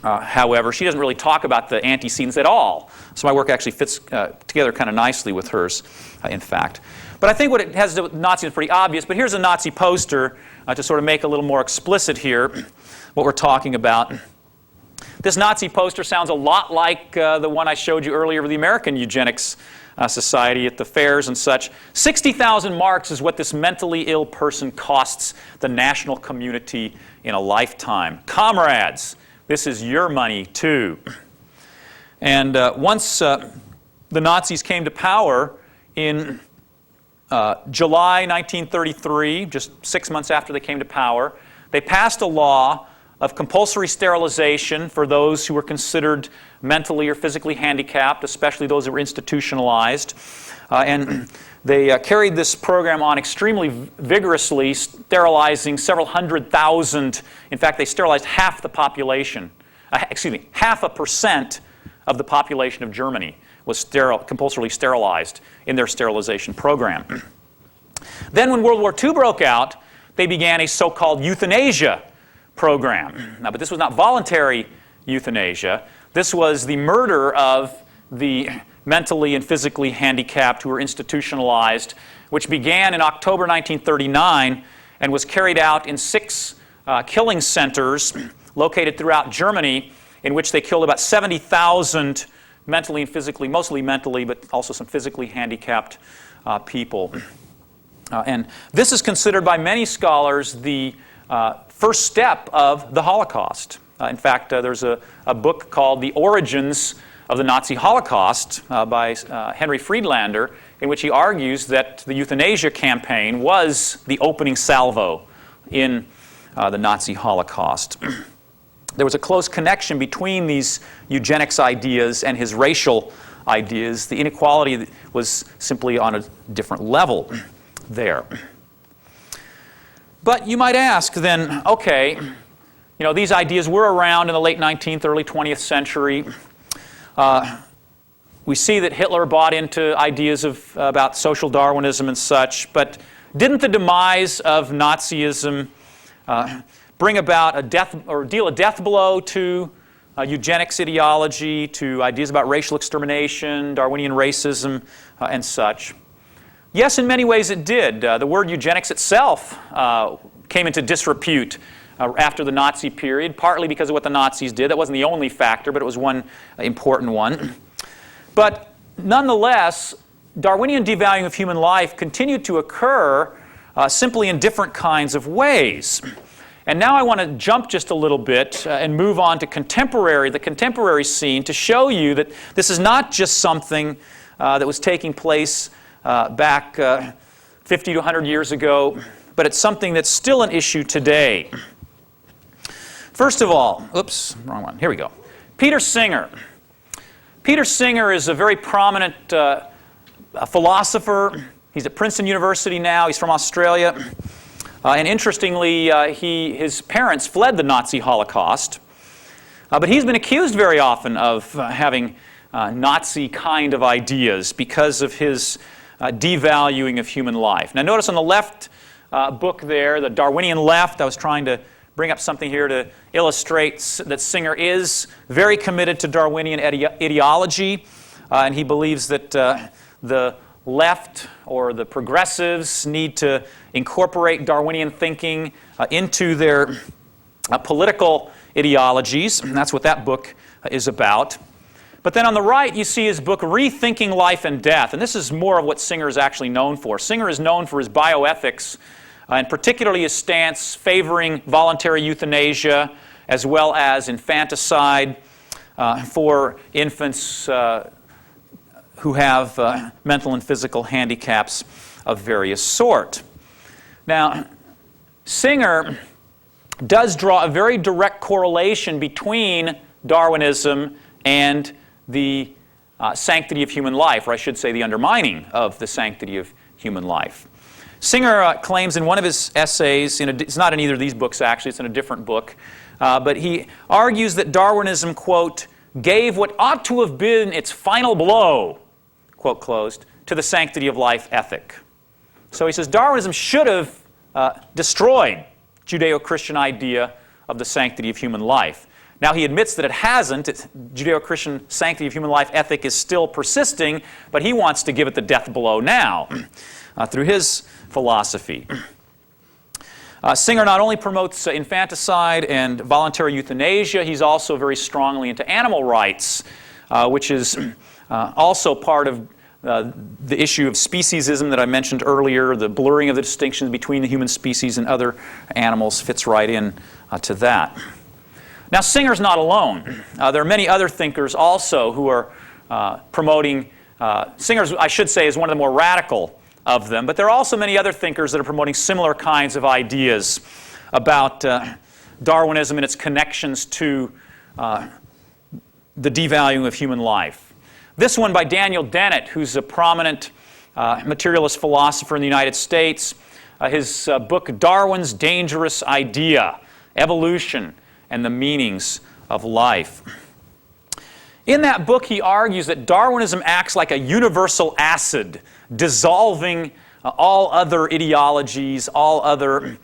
[SPEAKER 2] However, she doesn't really talk about the antecedents at all. So my work actually fits together kind of nicely with hers, in fact. But I think what it has to do with Nazis is pretty obvious. But here's a Nazi poster to sort of make a little more explicit here what we're talking about. This Nazi poster sounds a lot like the one I showed you earlier of the American Eugenics Society at the fairs and such. 60,000 marks is what this mentally ill person costs the national community in a lifetime. Comrades, this is your money too. And once the Nazis came to power in July 1933, just 6 months after they came to power, they passed a law of compulsory sterilization for those who were considered mentally or physically handicapped, especially those who were institutionalized. And they carried this program on extremely vigorously, sterilizing several hundred thousand. In fact, they sterilized half the population. 0.5% of the population of Germany was compulsorily sterilized in their sterilization program. Then when World War II broke out, they began a so-called euthanasia program. Now, but this was not voluntary euthanasia. This was the murder of the mentally and physically handicapped who were institutionalized, which began in October 1939 and was carried out in 6 killing centers located throughout Germany, in which they killed about 70,000 mentally and physically, mostly mentally, but also some physically handicapped people. And this is considered by many scholars the first step of the Holocaust. In fact, there's a book called The Origins of the Nazi Holocaust by Henry Friedlander, in which he argues that the euthanasia campaign was the opening salvo in the Nazi Holocaust. There was a close connection between these eugenics ideas and his racial ideas. The inequality was simply on a different level there. But you might ask then, okay, these ideas were around in the late 19th, early 20th century. We see that Hitler bought into ideas about social Darwinism and such, but didn't the demise of Nazism bring about a death or deal a death blow to eugenics ideology, to ideas about racial extermination, Darwinian racism, and such? Yes, in many ways it did. The word eugenics itself came into disrepute after the Nazi period, partly because of what the Nazis did. That wasn't the only factor, but it was one important one. But nonetheless, Darwinian devaluing of human life continued to occur simply in different kinds of ways. And now I want to jump just a little bit and move on to the contemporary scene to show you that this is not just something that was taking place back 50 to 100 years ago, but it's something that's still an issue today. First of all, oops, wrong one. Here we go. Peter Singer. Peter Singer is a very prominent philosopher. He's at Princeton University now. He's from Australia. And interestingly, his parents fled the Nazi Holocaust. But he's been accused very often of having Nazi kind of ideas because of his devaluing of human life. Now notice on the left book there, the Darwinian left, I was trying to bring up something here to illustrate that Singer is very committed to Darwinian ideology, and he believes that the left or the progressives need to incorporate Darwinian thinking into their political ideologies, and that's what that book is about. But then on the right, you see his book, Rethinking Life and Death, and this is more of what Singer is actually known for. Singer is known for his bioethics, and particularly his stance favoring voluntary euthanasia, as well as infanticide for infants who have mental and physical handicaps of various sort. Now, Singer does draw a very direct correlation between Darwinism and the sanctity of human life, or I should say the undermining of the sanctity of human life. Singer claims in one of his essays, it's not in either of these books actually, it's in a different book, but he argues that Darwinism, quote, gave what ought to have been its final blow, quote closed, to the sanctity of life ethic. So he says Darwinism should have destroyed Judeo-Christian idea of the sanctity of human life. Now he admits that it hasn't. Judeo-Christian sanctity of human life ethic is still persisting, but he wants to give it the death blow now through his philosophy. Singer not only promotes infanticide and voluntary euthanasia, he's also very strongly into animal rights, which is also part of the issue of speciesism that I mentioned earlier. The blurring of the distinctions between the human species and other animals fits right in to that. Now, Singer's not alone. There are many other thinkers also who are promoting, Singer's, I should say, is one of the more radical of them, but there are also many other thinkers that are promoting similar kinds of ideas about Darwinism and its connections to the devaluing of human life. This one by Daniel Dennett, who's a prominent materialist philosopher in the United States. His book, Darwin's Dangerous Idea, Evolution and the Meanings of Life. In that book, he argues that Darwinism acts like a universal acid, dissolving all other ideologies, all other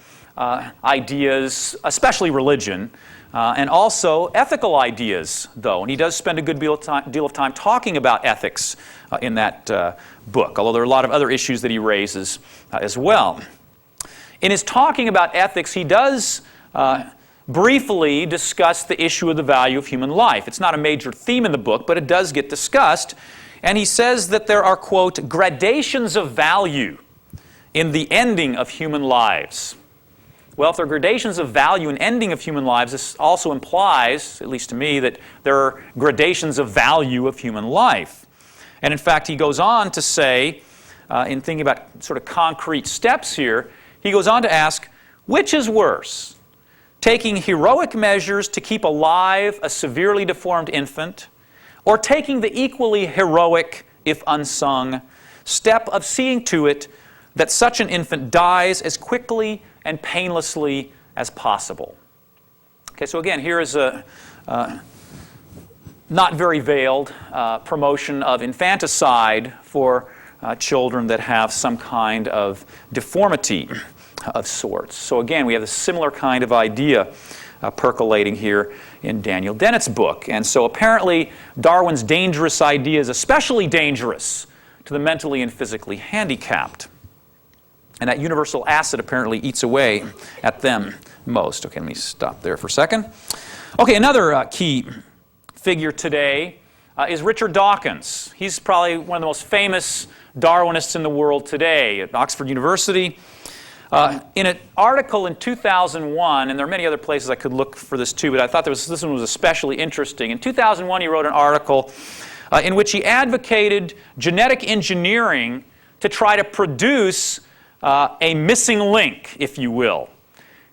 [SPEAKER 2] ideas, especially religion, and also ethical ideas, though. And he does spend a good deal of time talking about ethics in that book, although there are a lot of other issues that he raises as well. In his talking about ethics, he does briefly discuss the issue of the value of human life. It's not a major theme in the book, but it does get discussed. And he says that there are, quote, gradations of value in the ending of human lives. Well, if there are gradations of value in ending of human lives, this also implies, at least to me, that there are gradations of value of human life. And in fact, he goes on to say, in thinking about sort of concrete steps here, he goes on to ask, which is worse? Taking heroic measures to keep alive a severely deformed infant, or taking the equally heroic, if unsung, step of seeing to it that such an infant dies as quickly and painlessly as possible? Okay, so again, here is a not very veiled promotion of infanticide for children that have some kind of deformity of sorts. So again, we have a similar kind of idea percolating here in Daniel Dennett's book. And so apparently Darwin's dangerous idea is especially dangerous to the mentally and physically handicapped. And that universal acid apparently eats away at them most. Okay, let me stop there for a second. Okay, another key figure today is Richard Dawkins. He's probably one of the most famous Darwinists in the world today at Oxford University. In an article in 2001, and there are many other places I could look for this too, but I thought this one was especially interesting. In 2001, he wrote an article in which he advocated genetic engineering to try to produce a missing link, if you will.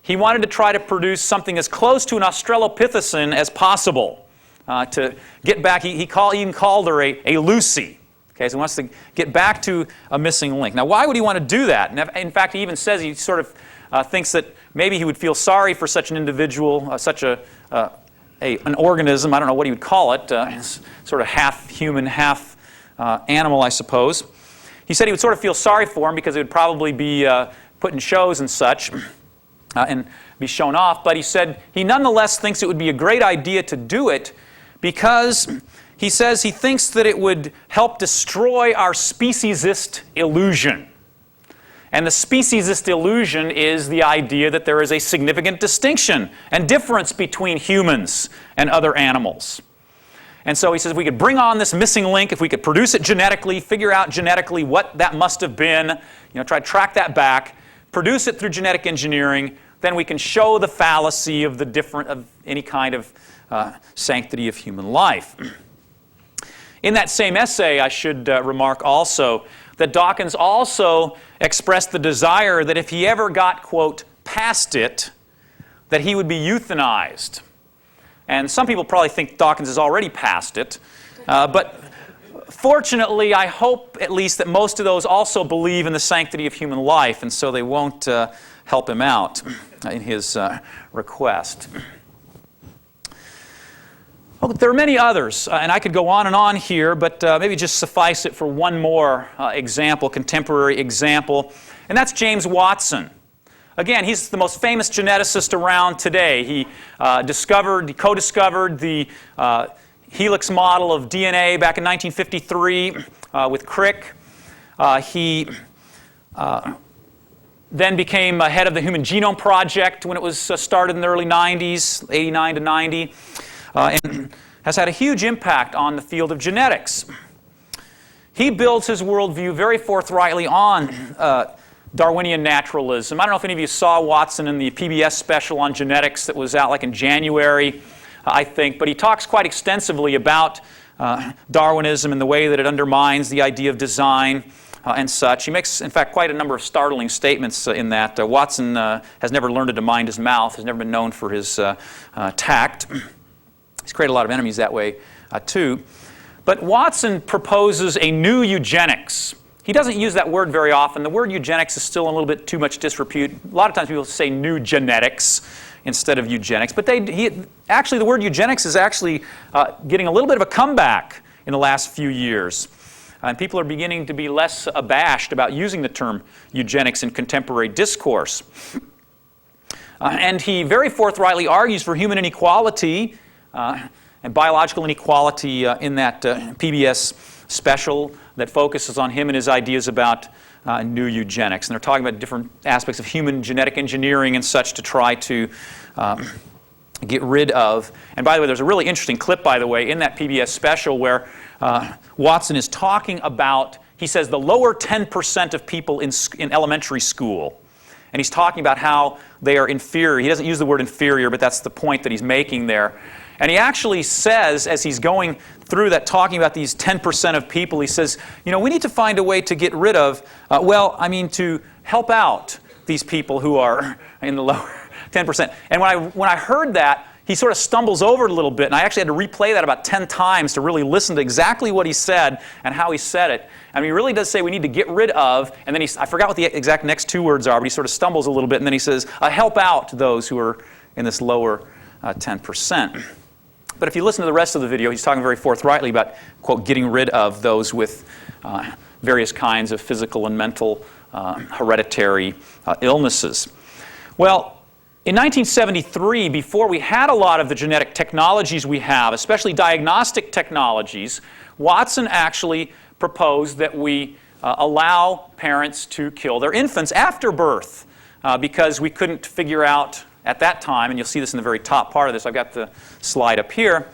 [SPEAKER 2] He wanted to try to produce something as close to an Australopithecine as possible to get back. He even called her a Lucy. Okay, so he wants to get back to a missing link. Now, why would he want to do that? And in fact, he even says he sort of thinks that maybe he would feel sorry for such an individual, such an organism. I don't know what he would call it, sort of half human, half animal, I suppose. He said he would sort of feel sorry for him because it would probably be put in shows and such and be shown off. But he said he nonetheless thinks it would be a great idea to do it because he says he thinks that it would help destroy our speciesist illusion. And the speciesist illusion is the idea that there is a significant distinction and difference between humans and other animals. And so he says we could bring on this missing link if we could produce it genetically, figure out genetically what that must have been, try to track that back, produce it through genetic engineering, then we can show the fallacy of any kind of sanctity of human life. In that same essay, I should remark also that Dawkins also expressed the desire that if he ever got, quote, past it, that he would be euthanized. And some people probably think Dawkins is already past it. But fortunately, I hope at least that most of those also believe in the sanctity of human life, and so they won't help him out in his request. Well, there are many others, and I could go on and on here, but maybe just suffice it for one more example, contemporary example, and that's James Watson. Again, he's the most famous geneticist around today. He co-discovered the helix model of DNA back in 1953 with Crick. He then became head of the Human Genome Project when it was started in the early 90s, 89 to 90. And has had a huge impact on the field of genetics. He builds his worldview very forthrightly on Darwinian naturalism. I don't know if any of you saw Watson in the PBS special on genetics that was out like in January, I think, but he talks quite extensively about Darwinism and the way that it undermines the idea of design and such. He makes, in fact, quite a number of startling statements in that. Watson has never learned to mind his mouth, has never been known for his tact. He's created a lot of enemies that way, too. But Watson proposes a new eugenics. He doesn't use that word very often. The word eugenics is still a little bit too much disrepute. A lot of times people say new genetics instead of eugenics. But actually, the word eugenics is actually getting a little bit of a comeback in the last few years. And people are beginning to be less abashed about using the term eugenics in contemporary discourse. And he very forthrightly argues for human inequality and biological inequality in that PBS special that focuses on him and his ideas about new eugenics. And they're talking about different aspects of human genetic engineering and such to try to get rid of. And by the way, there's a really interesting clip, by the way, in that PBS special where Watson is talking about, he says, the lower 10% of people in elementary school. and he's talking about how they are inferior. He doesn't use the word inferior, but that's the point that he's making there. And he actually says, as he's going through that, talking about these 10% of people, he says, you know, we need to find a way to get rid of, to help out these people who are in the lower 10%. And when I heard that, he sort of stumbles over it a little bit, and I actually had to replay that about 10 times to really listen to exactly what he said and how he said it. I mean, he really does say we need to get rid of, and then I forgot what the exact next two words are, but he sort of stumbles a little bit, and then he says, help out those who are in this lower 10%. But if you listen to the rest of the video, he's talking very forthrightly about, quote, getting rid of those with various kinds of physical and mental hereditary illnesses. Well, in 1973, before we had a lot of the genetic technologies we have, especially diagnostic technologies, Watson actually proposed that we allow parents to kill their infants after birth because we couldn't figure out at that time, and you'll see this in the very top part of this, I've got the slide up here.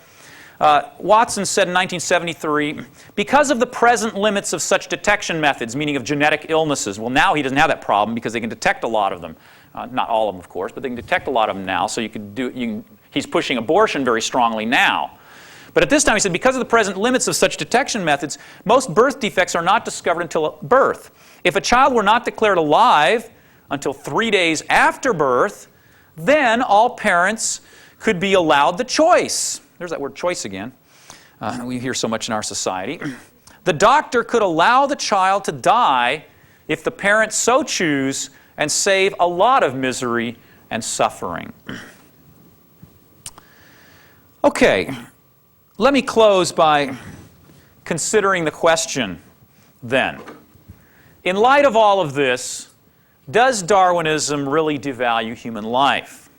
[SPEAKER 2] Watson said in 1973, because of the present limits of such detection methods, meaning of genetic illnesses, well, now he doesn't have that problem because they can detect a lot of them. Not all of them, of course, but they can detect a lot of them now, so he's pushing abortion very strongly now. But at this time, he said, because of the present limits of such detection methods, most birth defects are not discovered until birth. If a child were not declared alive until 3 days after birth, then all parents could be allowed the choice. There's that word choice again. We hear so much in our society. The doctor could allow the child to die if the parents so choose and save a lot of misery and suffering. Okay, let me close by considering the question then. In light of all of this, does Darwinism really devalue human life?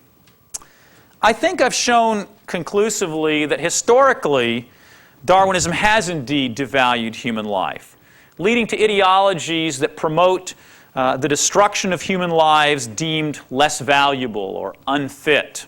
[SPEAKER 2] I think I've shown conclusively that historically, Darwinism has indeed devalued human life, leading to ideologies that promote the destruction of human lives deemed less valuable or unfit.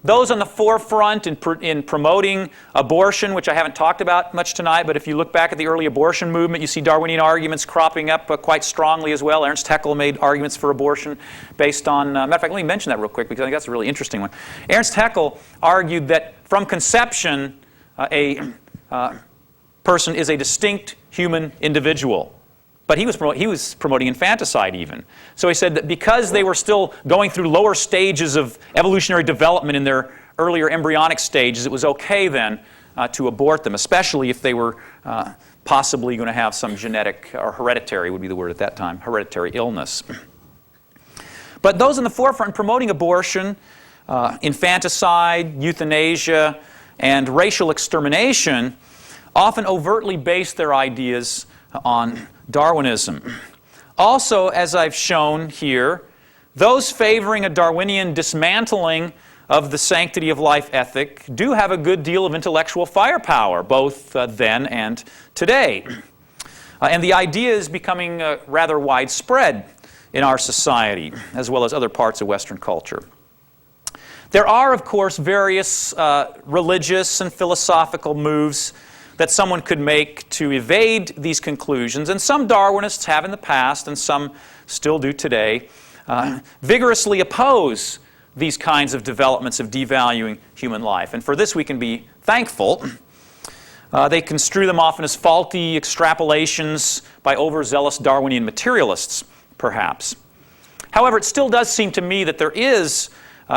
[SPEAKER 2] Those on the forefront in promoting abortion, which I haven't talked about much tonight, but if you look back at the early abortion movement, you see Darwinian arguments cropping up quite strongly as well. Ernst Haeckel made arguments for abortion based on, matter of fact, let me mention that real quick because I think that's a really interesting one. Ernst Haeckel argued that from conception, a person is a distinct human individual. But he was promoting infanticide even. So he said that because they were still going through lower stages of evolutionary development in their earlier embryonic stages, it was okay then to abort them, especially if they were possibly going to have some genetic, or hereditary would be the word at that time, hereditary illness. But those in the forefront promoting abortion, infanticide, euthanasia, and racial extermination often overtly based their ideas on Darwinism. Also, as I've shown here, those favoring a Darwinian dismantling of the sanctity of life ethic do have a good deal of intellectual firepower, both then and today. And the idea is becoming rather widespread in our society, as well as other parts of Western culture. There are, of course, various religious and philosophical moves that someone could make to evade these conclusions, and some Darwinists have in the past, and some still do today, vigorously oppose these kinds of developments of devaluing human life. And for this we can be thankful. They construe them often as faulty extrapolations by overzealous Darwinian materialists, perhaps. However, it still does seem to me that there is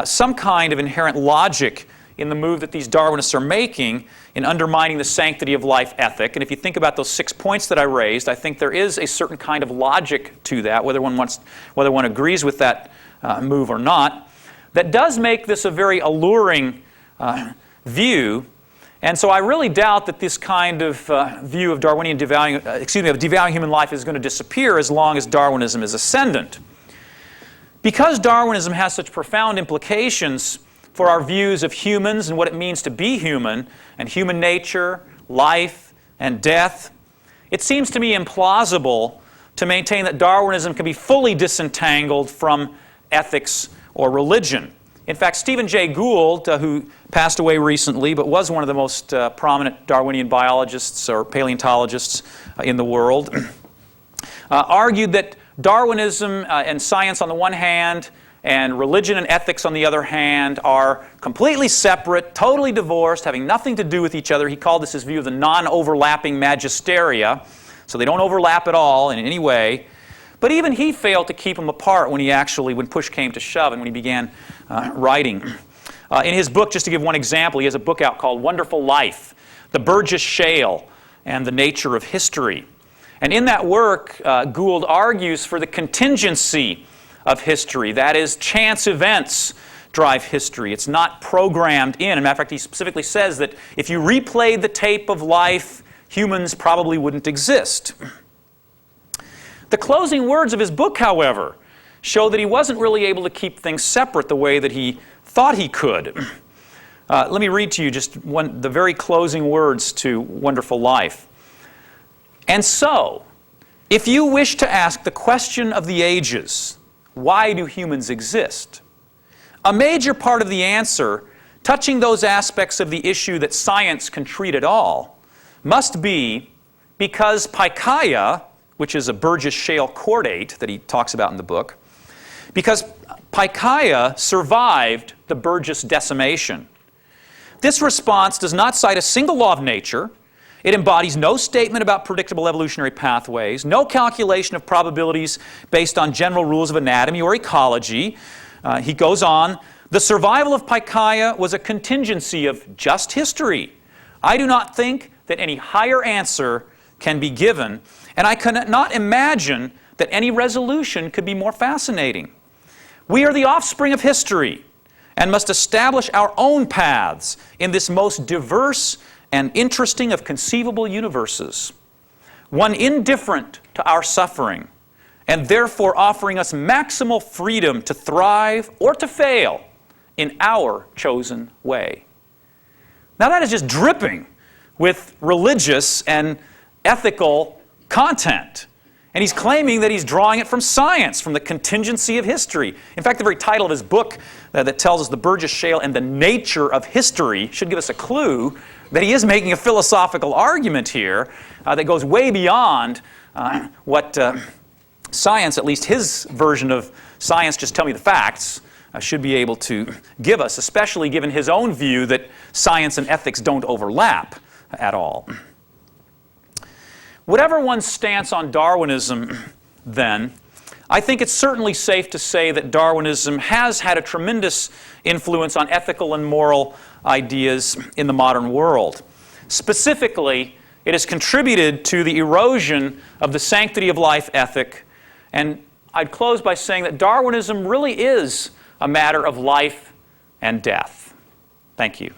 [SPEAKER 2] some kind of inherent logic in the move that these Darwinists are making in undermining the sanctity of life ethic. And if you think about those 6 points that I raised, I think there is a certain kind of logic to that, whether one agrees with that move or not, that does make this a very alluring view. And so I really doubt that this kind of view of Darwinian devaluing human life is going to disappear as long as Darwinism is ascendant. Because Darwinism has such profound implications for our views of humans and what it means to be human, and human nature, life, and death, it seems to me implausible to maintain that Darwinism can be fully disentangled from ethics or religion. In fact, Stephen Jay Gould, who passed away recently but was one of the most prominent Darwinian biologists or paleontologists in the world, argued that Darwinism and science on the one hand, and religion and ethics on the other hand, are completely separate, totally divorced, having nothing to do with each other. He called this his view of the non-overlapping magisteria. So they don't overlap at all in any way. But even he failed to keep them apart when push came to shove and when he began writing. In his book, just to give one example, he has a book out called Wonderful Life, The Burgess Shale and the Nature of History. And in that work, Gould argues for the contingency of history. That is, chance events drive history. It's not programmed in. As a matter of fact, he specifically says that if you replayed the tape of life, humans probably wouldn't exist. The closing words of his book, however, show that he wasn't really able to keep things separate the way that he thought he could. Let me read to you just the very closing words to Wonderful Life. And so, if you wish to ask the question of the ages, why do humans exist? A major part of the answer, touching those aspects of the issue that science can treat at all, must be because Pikaia, which is a Burgess Shale chordate that he talks about in the book, because Pikaia survived the Burgess decimation. This response does not cite a single law of nature. It embodies no statement about predictable evolutionary pathways, no calculation of probabilities based on general rules of anatomy or ecology. He goes on, the survival of Pikaia was a contingency of just history. I do not think that any higher answer can be given, and I cannot imagine that any resolution could be more fascinating. We are the offspring of history and must establish our own paths in this most diverse and interesting of conceivable universes, one indifferent to our suffering, and therefore offering us maximal freedom to thrive or to fail in our chosen way. Now that is just dripping with religious and ethical content. And he's claiming that he's drawing it from science, from the contingency of history. In fact, the very title of his book that tells us the Burgess Shale and the nature of history should give us a clue that he is making a philosophical argument here that goes way beyond what science, at least his version of science, just tell me the facts, should be able to give us, especially given his own view that science and ethics don't overlap at all. Whatever one's stance on Darwinism, then, I think it's certainly safe to say that Darwinism has had a tremendous influence on ethical and moral ideas in the modern world. Specifically, it has contributed to the erosion of the sanctity of life ethic, and I'd close by saying that Darwinism really is a matter of life and death. Thank you.